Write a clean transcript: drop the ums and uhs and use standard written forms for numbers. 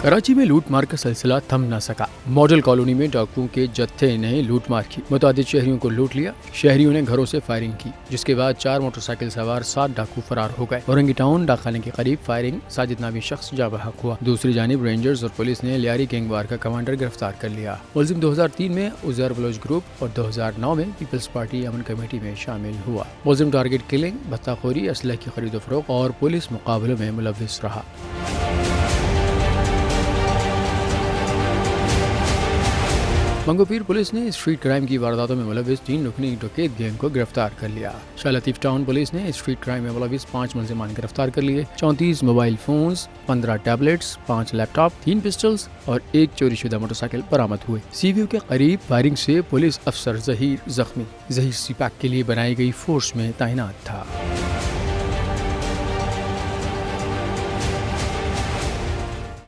کراچی میں لوٹ مار کا سلسلہ تھم نہ سکا۔ ماڈل کالونی میں ڈاکوؤں کے جتھے نے لوٹ مار کی، متعدد شہریوں کو لوٹ لیا۔ شہریوں نے گھروں سے فائرنگ کی، جس کے بعد 4 موٹر سائیکل سوار 7 ڈاکو فرار ہو گئے۔ اورنگی ٹاؤن ڈاکخانے کے قریب فائرنگ، ساجد نامی شخص جاں بحق ہوا۔ دوسری جانب رینجرز اور پولیس نے لیاری گینگ وار کا کمانڈر گرفتار کر لیا۔ ملزم 2003 میں عزیر بلوچ گروپ اور 2009 میں پیپلز پارٹی امن کمیٹی میں شامل ہوا۔ ملزم ٹارگٹ کلنگ، بھتہ خوری، اسلحے کی خرید و فروخت اور پولیس مقابلوں میں ملوث رہا۔ منگو پیر پولیس نے اسٹریٹ کرائم کی وارداتوں میں ملوث 3 رکنی ڈکیت گینگ کو گرفتار کر لیا۔ شاہ لطیف ٹاؤن پولیس نے اسٹریٹ کرائم میں ملوث 5 ملزمان گرفتار کر لیے۔ 34 موبائل فونز، 15 ٹیبلٹس، 5 لیپ ٹاپ، 3 پسٹلز اور 1 چوری شدہ موٹر سائیکل برآمد ہوئے۔ سی ویو کے قریب فائرنگ سے پولیس افسر ظہیر زخمی۔ ظہیر سی پیک کے لیے بنائی گئی فورس میں تعینات تھا۔